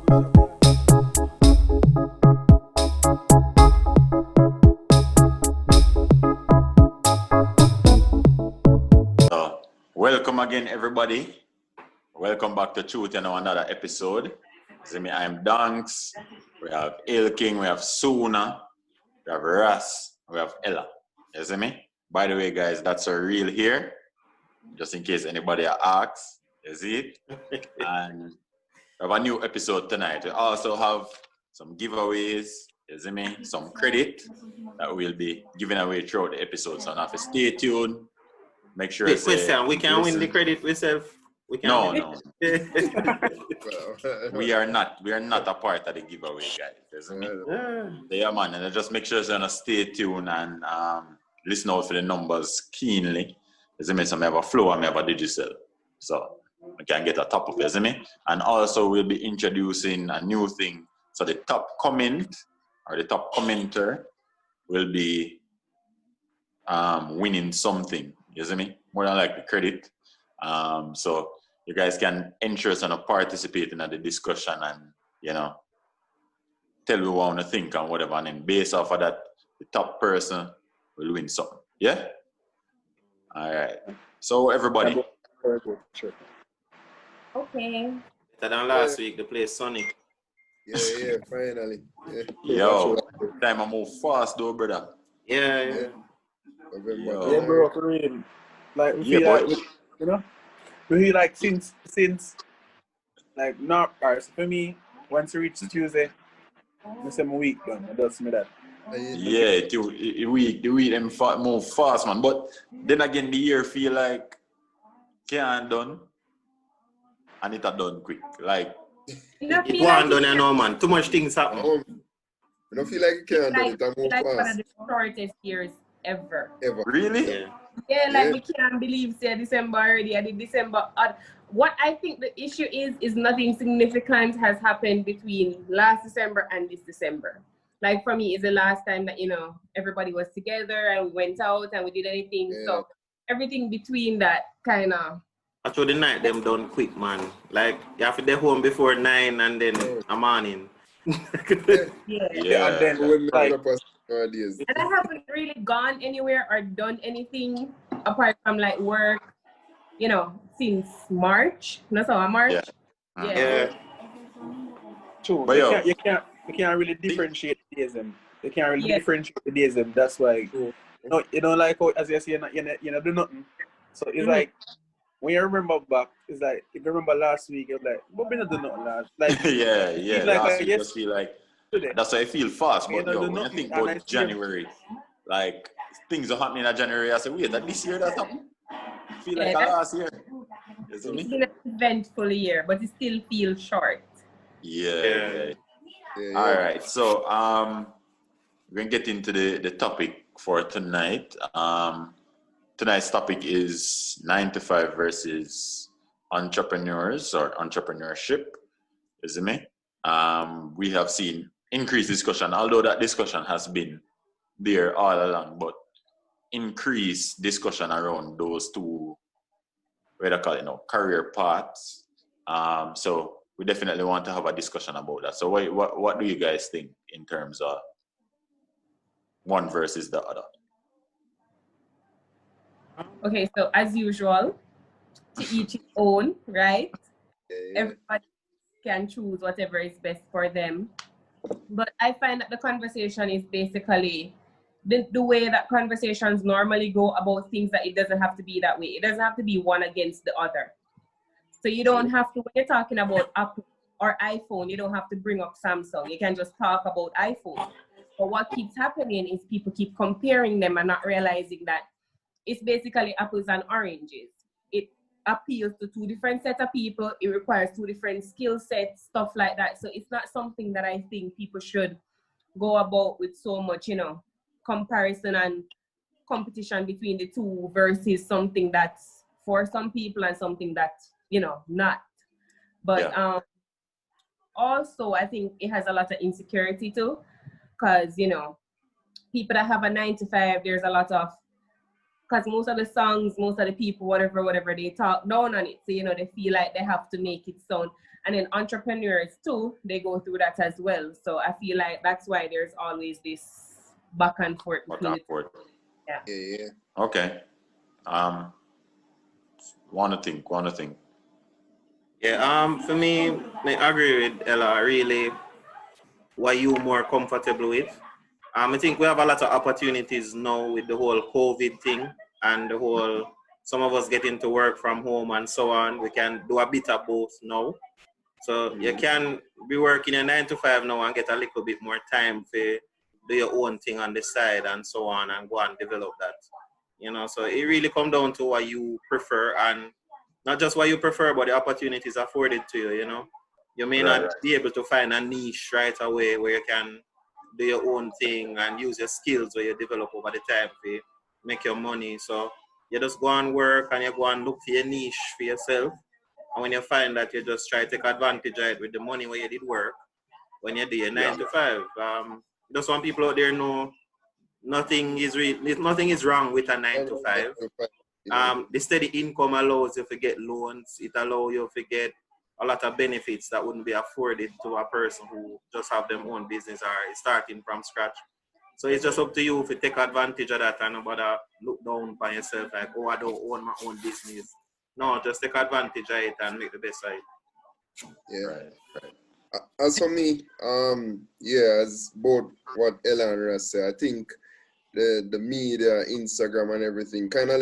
Welcome again, everybody. Welcome back to Chute and another episode. See me, I'm Dunks. We have Il King, we have Suna, we have Ras, we have Ella. You see me? By the way, guys, that's a real here. Just in case anybody asks. You see it? And we have a new episode tonight. We also have some giveaways. You see me? Some credit that we'll be giving away throughout the episode. So now if you stay tuned. Make sure Wait, question, we can win the credit ourselves. We can No. we are not a part of the giveaway, guys. Yeah, man. And just make sure you stay tuned and listen out for the numbers keenly. So I have a flow and I have a digital. So we can get a top of it, and also we'll be introducing a new thing. So the top comment or the top commenter will be winning something. You see me? More than like the credit. So you guys can interest and participate in the discussion and, tell me what you want to think and whatever. And then based off of that, the top person will win something. Yeah? All right. So everybody. Sure. Okay. Better than last week, they play Sonic. Yeah, finally. Yeah. Yo, time I move fast though, brother. Yeah. Yo. Yeah, bro, for real. Like, we feel like, we feel like since, like, not, alright, so for me, once you reach Tuesday, I say my week done, it does me that. Yeah, the week them move fast, man. But then again, the year feel like can't done, and it are done quick. Like, it wasn't done, you know, man. Too much things happen. I don't feel like it can't do it, I move like fast. one of the shortest years ever. Really? Yeah, like we can't believe say December already. I did December. What I think the issue is nothing significant has happened between last December and this December. Like for me, it's the last time that everybody was together and we went out and we did anything. Yeah. So everything between that kind of. Actually, the night them done quick, man. Like you have to be home before 9 and then a morning. Yeah. And then and I haven't really gone anywhere or done anything apart from like work, since March. That's how March. Yeah. True. But you can't really differentiate the days them. You can't really differentiate the days them. That's why you don't like how, as you say, you do nothing. So it's like when you remember back, it's like if you remember last week, it's like what we not do nothing last. Like yeah. Like, last week just feel like that's why I feel fast. But when I think about January, like things are happening in January, I say, wait, that this year that's happening? I feel like last year. It's been an eventful year, but it still feels short. Yeah. All right. So we're gonna get into the topic for tonight. Tonight's topic is 9 to 5 versus entrepreneurs or entrepreneurship. Is it me? We have seen increased discussion, although that discussion has been there all along, but increased discussion around those two, what I call it, career paths. So we definitely want to have a discussion about that. So what do you guys think in terms of one versus the other? Okay, so as usual, to each his own, right? Everybody can choose whatever is best for them. But I find that the conversation is basically the way that conversations normally go about things, that it doesn't have to be that way. It doesn't have to be one against the other. So you don't have to, when you're talking about Apple or iPhone, you don't have to bring up Samsung. You can just talk about iPhone. But what keeps happening is people keep comparing them and not realizing that it's basically apples and oranges. It appeals to two different sets of people. It requires two different skill sets, stuff like that. So it's not something that I think people should go about with so much, comparison and competition between the two versus something that's for some people and something that's, not. But also I think it has a lot of insecurity too, because, people that have a 9 to 5, there's a lot of, because most of the songs, most of the people, whatever, they talk down on it. So, they feel like they have to make it sound. And then entrepreneurs too, they go through that as well. So I feel like that's why there's always this back and forth between Back and forth. Yeah. Okay. Wanna think. Yeah, for me, I agree with Ella. Really, what you more comfortable with? I think we have a lot of opportunities now with the whole COVID thing and the whole, some of us getting to work from home and so on. We can do a bit of both now. So you can be working a 9 to 5 now and get a little bit more time for do your own thing on the side and so on and go and develop that. You know, so it really comes down to what you prefer, and not just what you prefer, but the opportunities afforded to you, you know. You may not be able to find a niche right away where you can do your own thing and use your skills where you develop over the time to make your money. So you just go and work and you go and look for your niche for yourself. And when you find that, you just try to take advantage of it with the money where you did work when you do your 9 to 5. Just want people out there know nothing is wrong with a 9 to 5. The steady income allows you to get loans. It allows you to get a lot of benefits that wouldn't be afforded to a person who just have their own business or is starting from scratch. So it's just up to you to take advantage of that and not look down on yourself like, oh, I don't own my own business. No, just take advantage of it and make the best of it. Yeah. Right. As for me, as both what Ella and Russ said, I think the media, Instagram and everything kind of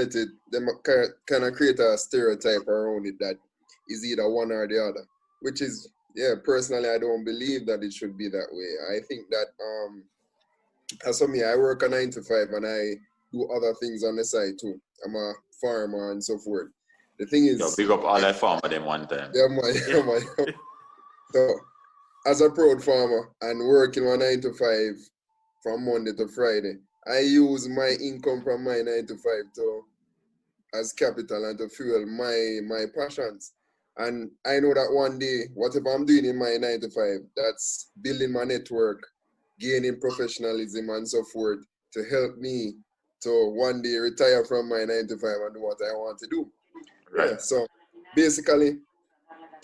kind of create a stereotype around it that is either one or the other, which is, personally, I don't believe that it should be that way. I think that, as for me, I work a 9 to 5 and I do other things on the side too. I'm a farmer and so forth. The thing is... Yo, big up all that farmer them one time. Yeah, man. So, as a proud farmer and working on 9 to 5 from Monday to Friday, I use my income from my 9 to 5 as capital and to fuel my passions. And I know that one day, whatever I'm doing in my 9 to 5, that's building my network, gaining professionalism and so forth to help me to one day retire from my 9 to 5 and do what I want to do. Right. Yeah, so basically,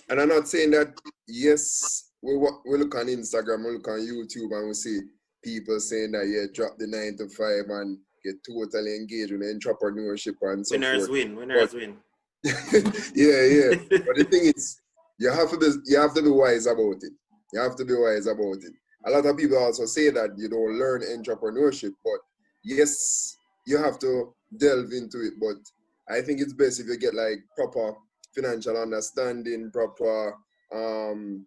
and I'm not saying that, yes, we look on Instagram, we look on YouTube and we see people saying that, drop the 9 to 5 and get totally engaged with entrepreneurship and so Winners forth. Winners win. Yeah. But the thing is, you have to be wise about it. You have to be wise about it. A lot of people also say that you don't learn entrepreneurship, but yes, you have to delve into it. But I think it's best if you get like proper financial understanding, proper, even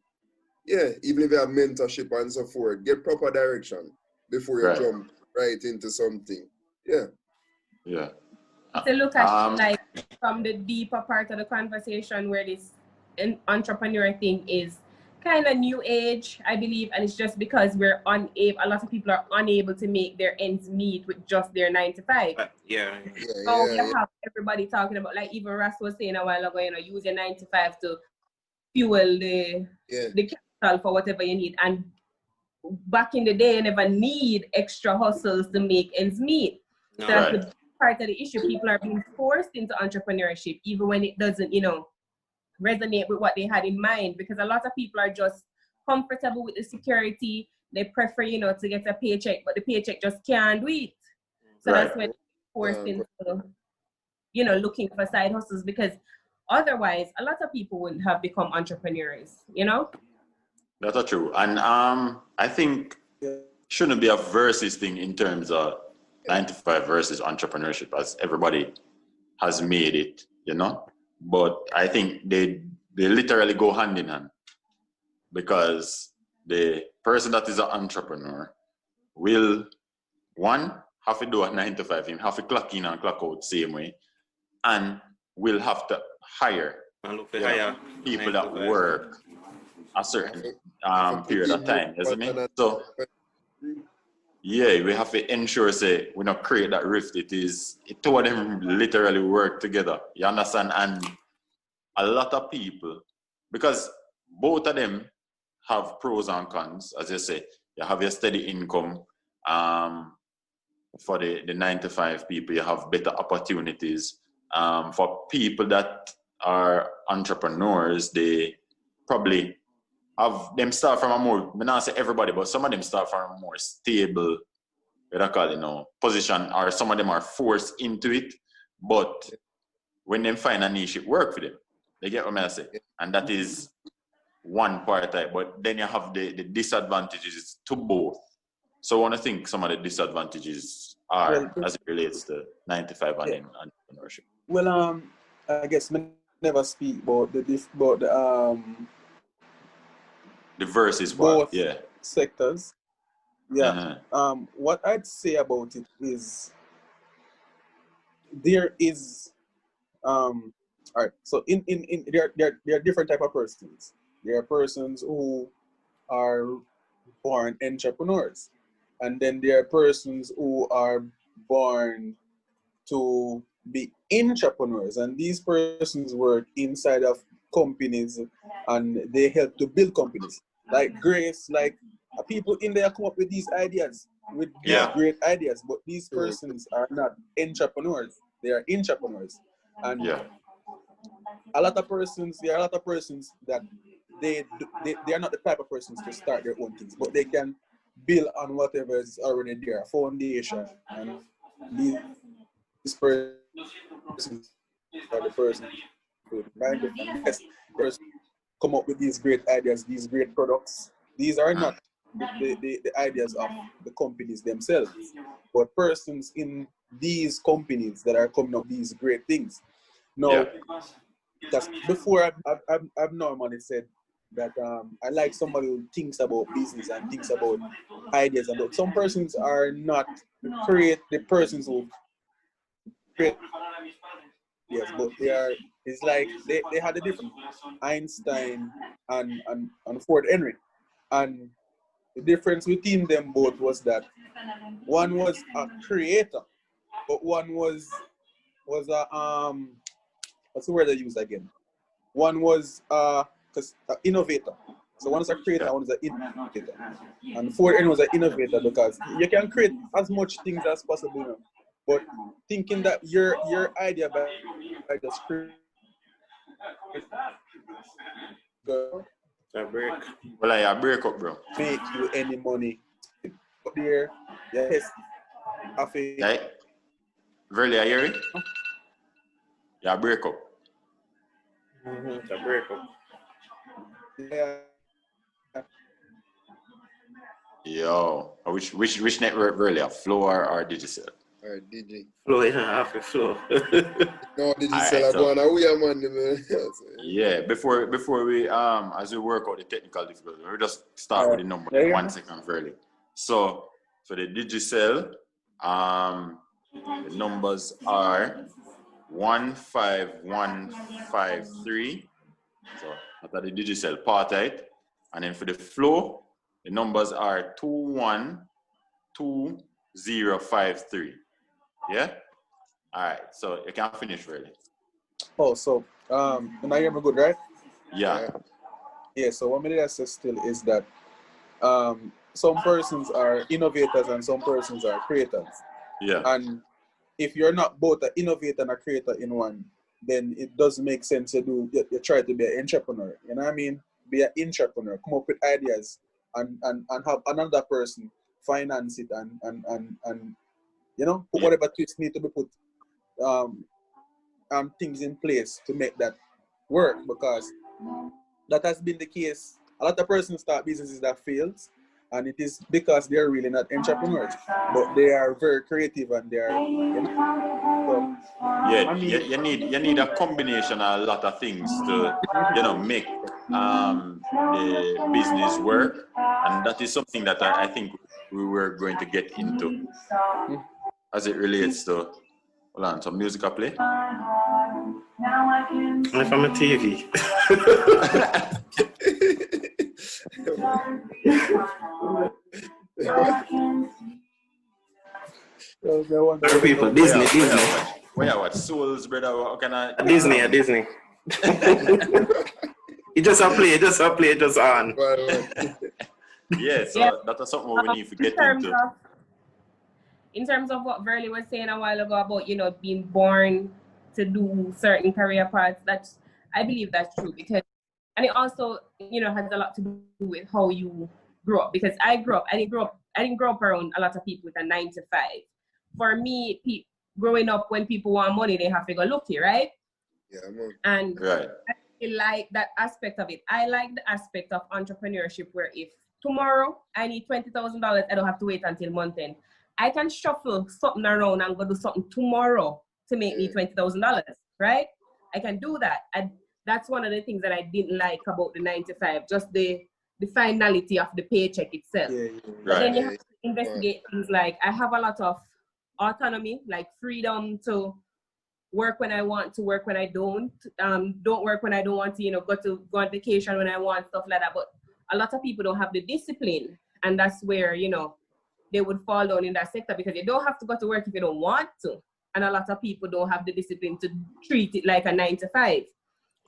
if you have mentorship and so forth, get proper direction before you jump right into something. Yeah. To look at like from the deeper part of the conversation where this entrepreneur thing is kind of new age, I believe, and it's just because a lot of people are unable to make their ends meet with just their 9 to 5. You have everybody talking about, like even Russ was saying a while ago, use your 9 to 5 to fuel the capital for whatever you need. And back in the day, you never need extra hustles to make ends meet. So that's the part of the issue. People are being forced into entrepreneurship, even when it doesn't, resonate with what they had in mind, because a lot of people are just comfortable with the security. They prefer, to get a paycheck, but the paycheck just can't do it. So that's when they're forced into, looking for side hustles, because otherwise a lot of people wouldn't have become entrepreneurs, That's true. And I think shouldn't be a versus thing in terms of 9 to 5 versus entrepreneurship, as everybody has made it, But I think they literally go hand in hand, because the person that is an entrepreneur will, one, have to do a 9 to 5, him have to clock in and clock out same way, and will have to hire people that work a certain period of time, isn't it? So we have to ensure we not create that rift. It two of them literally work together. You understand? And a lot of people, because both of them have pros and cons, as you say, you have your steady income. For the 9 to 5 people, you have better opportunities. For people that are entrepreneurs, they probably have them start from a more, I not say everybody, but some of them start from a more stable, what I call, position, or some of them are forced into it. But when they find a niche, it work for them. They get what I say? And that is one part of it. But then you have the disadvantages to both. So I want to think some of the disadvantages are as it relates to 95 and entrepreneurship. Well, I guess we never speak about the versus both part, yeah. sectors. Yeah. What I'd say about it is there is all right. So in there are different type of persons. There are persons who are born entrepreneurs, and then there are persons who are born to be entrepreneurs, and these persons work inside of companies and they help to build companies. Like Grace, like people in there come up with these ideas, with these great ideas, but these persons are not entrepreneurs, they are entrepreneurs. And a lot of persons, there are a lot of persons that they are not the type of persons to start their own things, but they can build on whatever is already there, a foundation. And these persons are the persons who come up with these great ideas, these great products. These are not the ideas of the companies themselves, but persons in these companies that are coming up with these great things. Now, because before I've normally said that I like somebody who thinks about business and thinks about ideas. But some persons are not the persons who create ideas, but they are. It's like they had a different Einstein and Ford Henry, and the difference between them both was that one was a creator, but one was a what's the word I use again? One was innovator. So one is a creator, one is an innovator. And Ford Henry was an innovator because you can create as much things as possible, but thinking that your idea by just create I break up, bro. Make you any money there? Yes, I think. Right? Really, I hear it? Yeah, break up. It's a break up. Yeah. Yo, which network really? Flow or Digicel? Alright, DJ. Flow, half a flow. No, Digicel, I'm going away, man. Yeah, before we as we work out the technical difficulties, we'll just start with the number 1 second early. So for the Digicel, the numbers are 15153. So that's the Digicel part, right? And then for the flow, the numbers are 212053. Yeah? Alright, so you can finish really. Oh, so now you're good, right? Yeah. Yeah, so what I say still is that some persons are innovators and some persons are creators. Yeah. And if you're not both an innovator and a creator in one, then it doesn't make sense you try to be an entrepreneur. You know what I mean? Be an entrepreneur, come up with ideas and have another person finance it and put whatever twists need to be put things in place to make that work, because that has been the case. A lot of persons start businesses that fails, and it is because they're really not entrepreneurs, but they are very creative and they are. You need a combination of a lot of things to make the business work, and that is something that I think we were going to get into as it relates to. Hold on, some music I play. I'm from a TV. People, Disney. Where what? Souls, brother. How can I? Disney. It just a play, just on. Yeah, so that's something we need to get into. In terms of what Verly was saying a while ago about, being born to do certain career paths, I believe that's true, because And it also, you know, has a lot to do with how you grow up. Because I didn't grow up around a lot of people with a 9 to 5. For me, growing up, when people want money, they have to go looky, right? Yeah, man. And Right. I like that aspect of it. I like the aspect of entrepreneurship where if tomorrow I need $20,000, I don't have to wait until month end. I can shuffle something around and go do something tomorrow to make me $20,000, right? I can do that. And that's one of the things that I didn't like about the 9 to 5, just the finality of the paycheck itself. But then you have to investigate things like I have a lot of autonomy, like freedom to work when I want to, work when I don't work when I don't want to, you know, go on vacation when I want, stuff like that. But a lot of people don't have the discipline, and that's where, you know, they would fall down in that sector, because you don't have to go to work if you don't want to. And a lot of people don't have the discipline to treat it like a 9 to 5.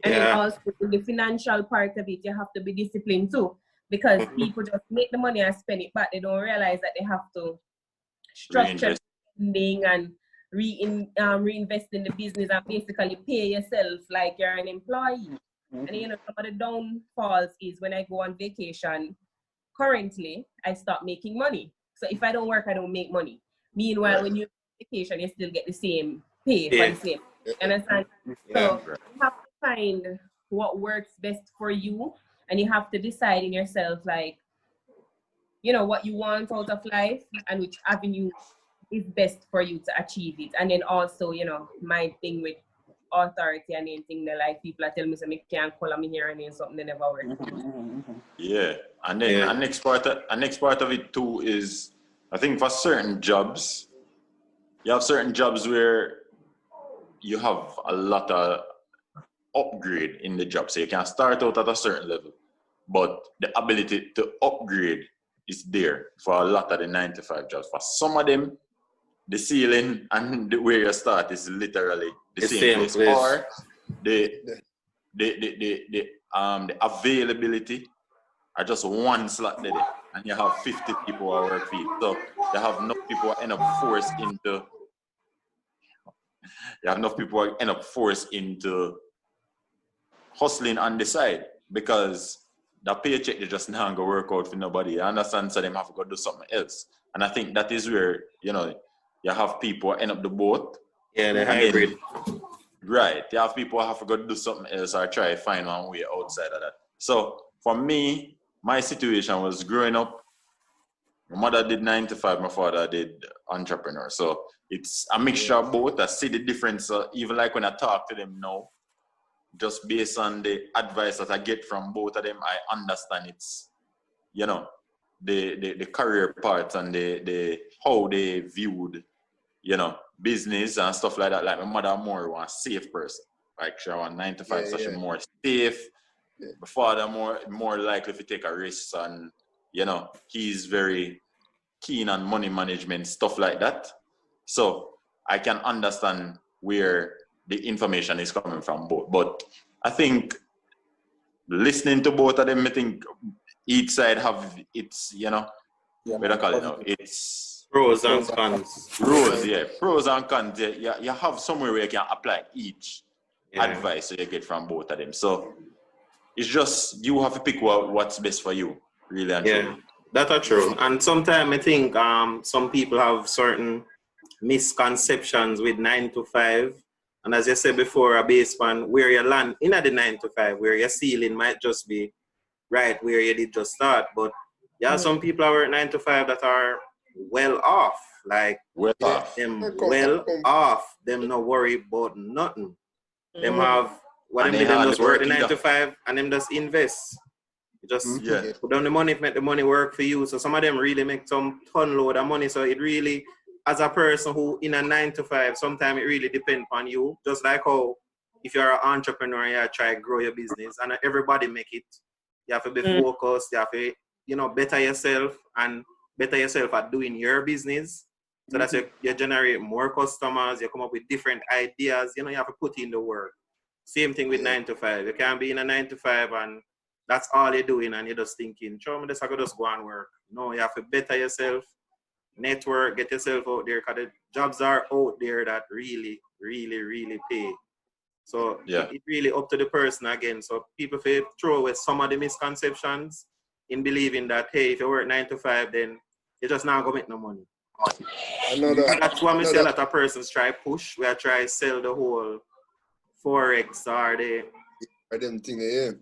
And then also in the financial part of it, you have to be disciplined too, because people just make the money and spend it, but they don't realize that they have to structure spending and reinvest in the business and basically pay yourself like you're an employee. And you know, some of the downfalls is when I go on vacation, currently I stop making money. So if I don't work, I don't make money. Meanwhile, when you vacation, you still get the same pay for the same. You understand? So you have to find what works best for you, and you have to decide in yourself, like, you know, what you want out of life and which avenue is best for you to achieve it. And then also, you know, my thing with authority and anything, they like people that tell me, so me can't call me here and then something they never work. Yeah, and then the next part of it too is, I think for certain jobs, you have certain jobs where you have a lot of upgrade in the job. So you can start out at a certain level, but the ability to upgrade is there for a lot of the 9 to 5 jobs. For some of them, the ceiling and where you start is literally the same place. Or the availability are just one slot there, and you have 50 people who work for you. So you have enough people who end up forced into hustling on the side, because the paycheck they just not gonna work out for nobody. You understand? So they have to go do something else. And I think that is where, you know, you have people who end up the boat. Yeah, the hybrid. Right. You have people who have to go do something else or try to find one way outside of that. So for me, my situation was growing up, my mother did 9 to 5, my father did entrepreneur. So it's a mixture of both. I see the difference. Even like when I talk to them now, just based on the advice that I get from both of them, I understand it's, you know, the career part and the how they viewed, you know, business and stuff like that. Like my mother more was a safe person. Like she was 9 to 5, so she's more safe. My father more likely to take a risk, and you know, he's very keen on money management, stuff like that. So I can understand where the information is coming from both. But I think listening to both of them, I think each side have its, you know, what I call it now? It's pros and cons. Pros and cons. You have somewhere where you can apply each advice so you get from both of them. So it's just you have to pick what's best for you, really and truly. That are true. And sometimes I think some people have certain misconceptions with 9 to 5. And as you said before, a basement where you land in at the 9 to 5, where your ceiling might just be right where you did just start. But some people are work 9 to 5 that are well off. Like off. Them no worry about nothing. Them have what them do, them just work the 9 to 5 and them just invest. Just put down the money, make the money work for you. So some of them really make some ton load of money. So it really, as a person who in a 9 to 5, sometimes it really depends on you. Just like how if you're an entrepreneur, you try to grow your business, and everybody make it. You have to be focused. You have to, you know, better yourself at doing your business. So that you generate more customers. You come up with different ideas. You know, you have to put in the work. Same thing with 9 to 5. You can't be in a 9 to 5 and that's all you're doing, and you're just thinking, sure, I could just go and work. No, you have to better yourself, network, get yourself out there, because the jobs are out there that really, really, really pay. So Yeah. it's really up to the person again. So people feel throw away some of the misconceptions in believing that, hey, if you work 9 to 5, then you're just not going to make no money. That's why we see a lot of persons try push, where try sell the whole Forex or the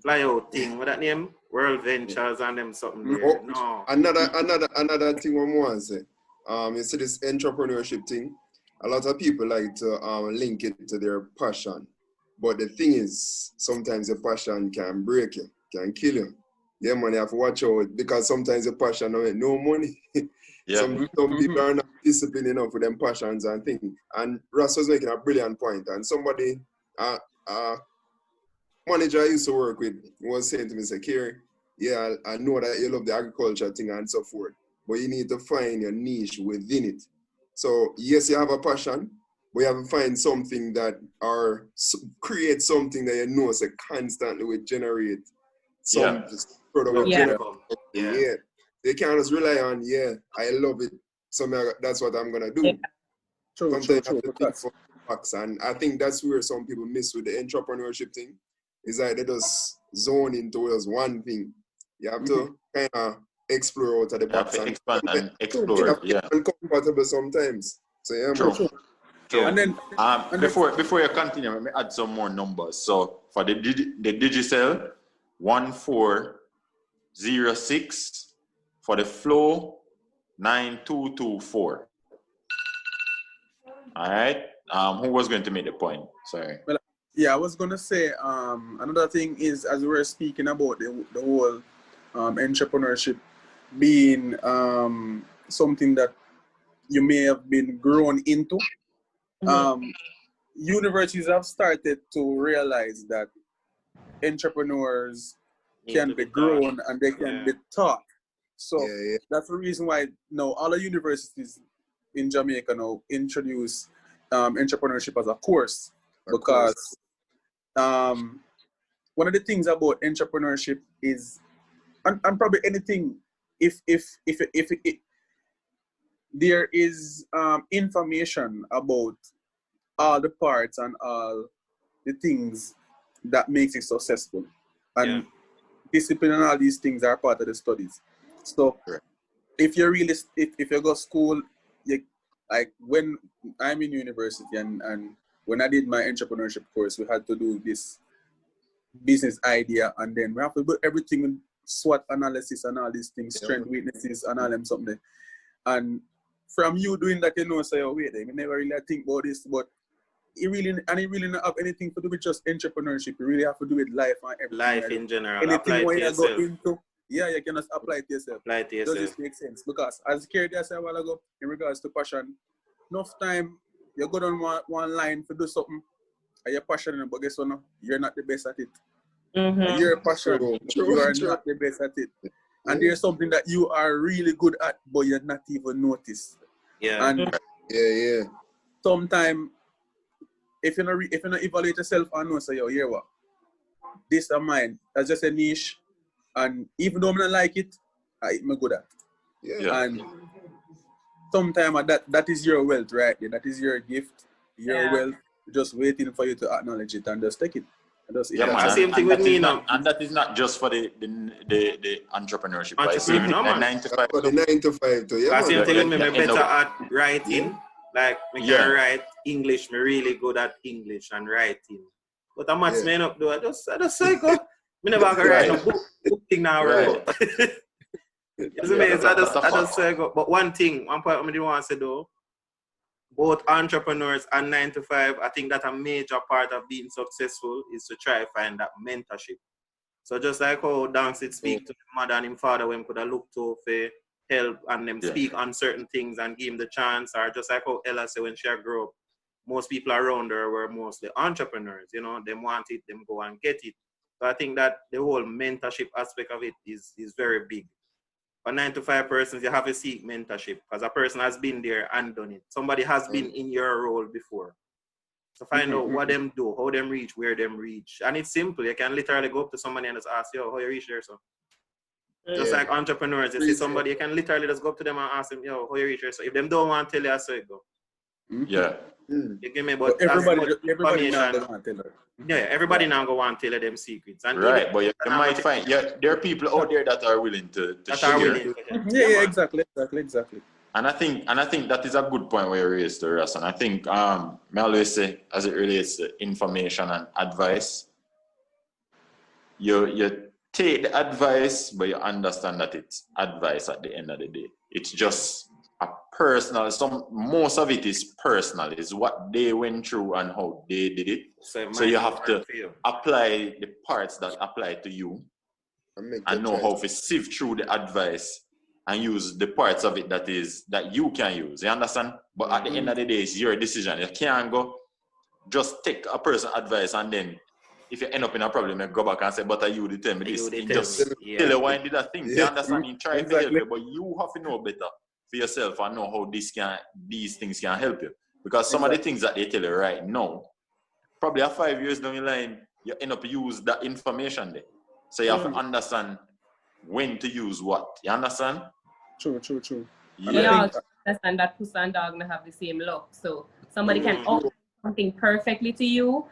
flyout thing. What that name? World Ventures and them something there. No. Another thing I want to say. You see this entrepreneurship thing. A lot of people like to link it to their passion, but the thing is, sometimes your passion can break you, can kill you. Yeah, man, you have to watch out because sometimes your passion don't make no money. Yeah. Some people are not disciplined enough with them passions and things. And Russ was making a brilliant point. And somebody, manager I used to work with was saying to me, say, Kerry, yeah, I know that you love the agriculture thing and so forth, but you need to find your niche within it. So yes, you have a passion, but you have to find something that or create something that you know so constantly will generate some product. Yeah. They can't just rely on, I love it, so that's what I'm gonna do. Yeah. True. And I think that's where some people miss with the entrepreneurship thing. Is like they just zone into just one thing. You have to kind of explore out of the box and expand and explore. Yeah. Uncomfortable sometimes. So yeah, True. And then before you continue, let me add some more numbers. So for the Digicel, 1406. For the Flow, 9224. All right. Who was going to make the point? Sorry. Well, yeah, I was gonna say another thing is, as we were speaking about the whole entrepreneurship being something that you may have been grown into. Universities have started to realize that entrepreneurs can be grown and they can be taught. So that's the reason why now all the universities in Jamaica now introduce entrepreneurship as a course, because one of the things about entrepreneurship is, and probably anything, if there is information about all the parts and all the things that makes it successful, and discipline and all these things are part of the studies. So if you really, if you go to school, like when I'm in university and when I did my entrepreneurship course, we had to do this business idea, and then we have to do everything in SWOT analysis and all these things, strength, weaknesses, and all them something. And from you doing that, you know, say, oh wait, I never really think about this, but it really not have anything to do with just entrepreneurship. You really have to do with life and everything. Life in general. Anything where you go into, you can just apply it to yourself. Does this make sense? Because as Kerry said a while ago, in regards to passion, enough time you go down one line to do something and you're passionate, but guess what? No, you're not the best at it. You're passionate, you are not the best at it. And there's something that you are really good at, but you're not even noticed. And sometimes if you not evaluate yourself and know, say, yo, here what? This is mine. That's just a niche. And even though I don't like it, I'm good at. And sometimes that is your wealth, right? That is your gift, your wealth, just waiting for you to acknowledge it and just take it. Same thing with me now. And that is not just for the entrepreneurship. Entrepreneur, no, man. 9 to 5. For the 9 to 5 too. Yeah, same thing with me. I'm better at writing. Like, I can write English. I'm really good at English and writing. But I'm not man up though. I just say go. I never can write a book thing now. Right. It's amazing. I just say go. But one point I didn't want to say though, both entrepreneurs and 9 to 5, I think that a major part of being successful is to try to find that mentorship. So just like how Dance speak to his mother and his father when could have looked to for help and them speak on certain things and give him the chance, or just like how Ella said when she grew up, most people around her were mostly entrepreneurs, you know, them want it, them go and get it. So I think that the whole mentorship aspect of it is very big. For 9 to 5 persons, you have to seek mentorship because a person has been there and done it. Somebody has been in your role before. So find out what them do, how them reach, where them reach. And it's simple. You can literally go up to somebody and just ask, yo, how you reach there, so. Just like entrepreneurs, you see somebody, you can literally just go up to them and ask them, yo, how you reach there, so. If them don't want to tell you, I say go. Yeah. You give me, But but everybody now they want to tell her. Yeah, everybody now go want to tell them secrets. And right, but you might find there are people out there that are willing to share. Yeah, exactly. And I think that is a good point where you raised to us. And I think I always say, as it relates to information and advice, you take the advice, but you understand that it's advice at the end of the day. It's just a personal, most of it is personal, is what they went through and how they did it. So you have to apply the parts that apply to you and know how to sift through the advice and use the parts of it that you can use. You understand? But at the end of the day, it's your decision. You can't go just take a person's advice and then if you end up in a problem, you go back and say, but you did tell me this. You just tell you why you did that thing. You understand? You try to help you, but you have to know better for yourself and know how these things can help you. Because some of the things that they tell you right now, probably 5 years down the line, you end up use that information there. So you have to understand when to use what. You understand? True. Yeah. You also understand that puss and dog don't have the same luck. So somebody can offer something perfectly to you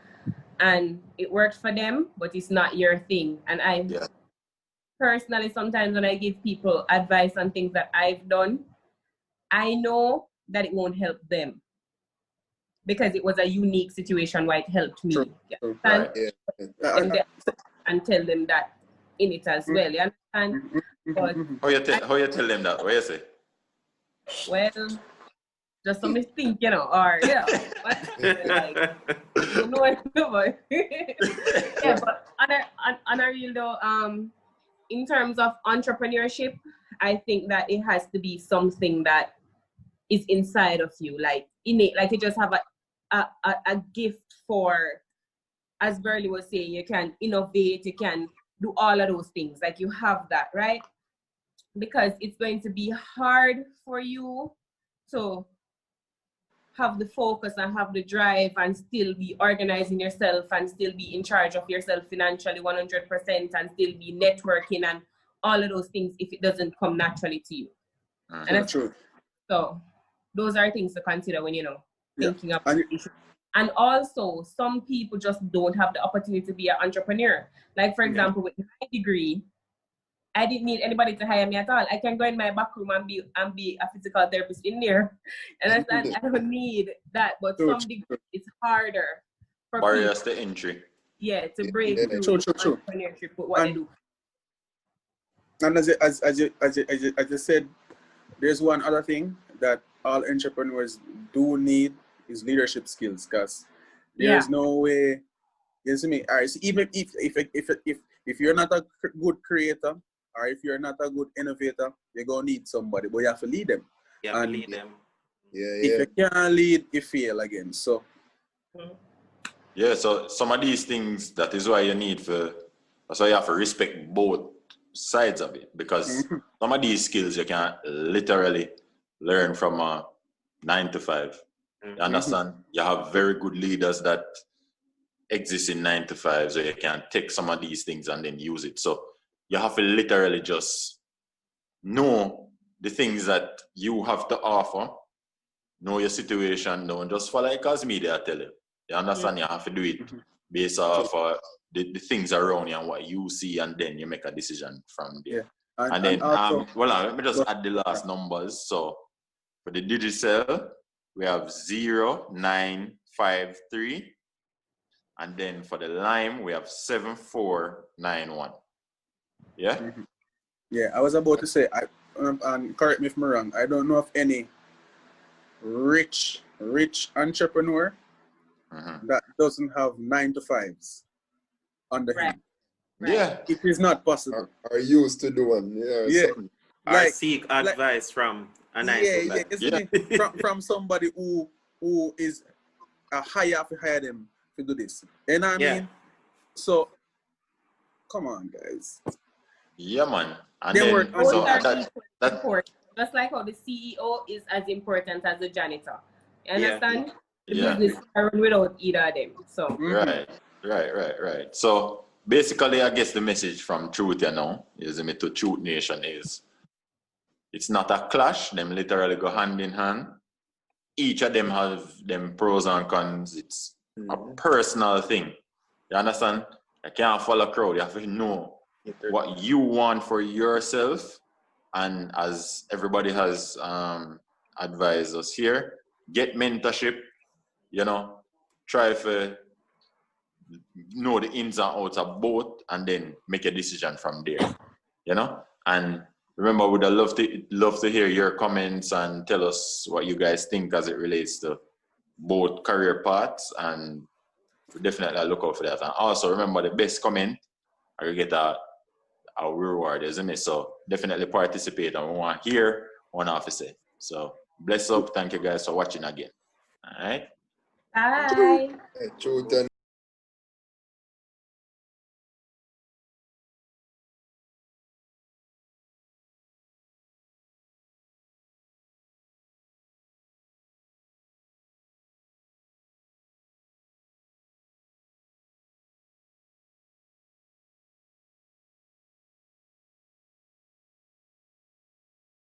and it works for them, but it's not your thing. And I personally, sometimes when I give people advice on things that I've done, I know that it won't help them because it was a unique situation where it helped me. And tell them that in it as well. You understand? But how you tell them that? What you say? Well, just something think, or like, but yeah, but on a real though, in terms of entrepreneurship, I think that it has to be something that is inside of you, like innate, like you just have a gift for, as Burley was saying, you can innovate, you can do all of those things, like you have that, right? Because it's going to be hard for you to have the focus and have the drive and still be organizing yourself and still be in charge of yourself financially 100% and still be networking and all of those things if it doesn't come naturally to you. And that's true. So those are things to consider when, thinking of issues. And also, some people just don't have the opportunity to be an entrepreneur. Like, for example, with my degree, I didn't need anybody to hire me at all. I can go in my back room and be a physical therapist in there. And I don't need that. But some degrees, it's harder for barriers people. to entry. Yeah, to break through entrepreneurship with what they do. And as you said, there's one other thing that all entrepreneurs do need is leadership skills, because there's no way, you see me, all right, so even if you're not a good creator or if you're not a good innovator, you're gonna need somebody, but you have to lead them. If you can't lead, you fail again. So so some of these things, that is why you have to respect both sides of it, because some of these skills you can literally learn from a 9 to 5. You understand? You have very good leaders that exist in 9 to 5, so you can take some of these things and then use it. So you have to literally just know the things that you have to offer, know your situation, don't just follow because media tell you. You understand? You have to do it based off the things around you and what you see, and then you make a decision from there. And then, let me just add the last numbers. So for the digital, we have 0953, and then for the Lime, we have 7491. Yeah? Yeah, I was about to say, and correct me if I'm wrong, I don't know of any rich entrepreneur that doesn't have 9 to 5s under him. Yeah. It is not possible. Are used to doing, I seek advice from a 9 to 5. From somebody who is a hire them to do this. You know what I mean? So, come on, guys. Yeah, man. And they then, just like how the CEO is as important as the janitor. You understand? The business run without either of them. So Right. So basically, I guess the message from Chute now is to Chute Nation is, it's not a clash. Them literally go hand in hand. each of them have them pros and cons. It's a personal thing. You understand? You can't follow crowd. You have to know what you want for yourself. And as everybody has advised us here, get mentorship, you know, try to know the ins and outs of both and then make a decision from there, you know? And remember, we'd love to hear your comments and tell us what you guys think as it relates to both career paths, and we definitely look out for that. And also remember, the best comment, you get a reward, isn't it? So definitely participate, and we want to hear one officer. So bless up. Thank you guys for watching again. All right. Bye. Chute.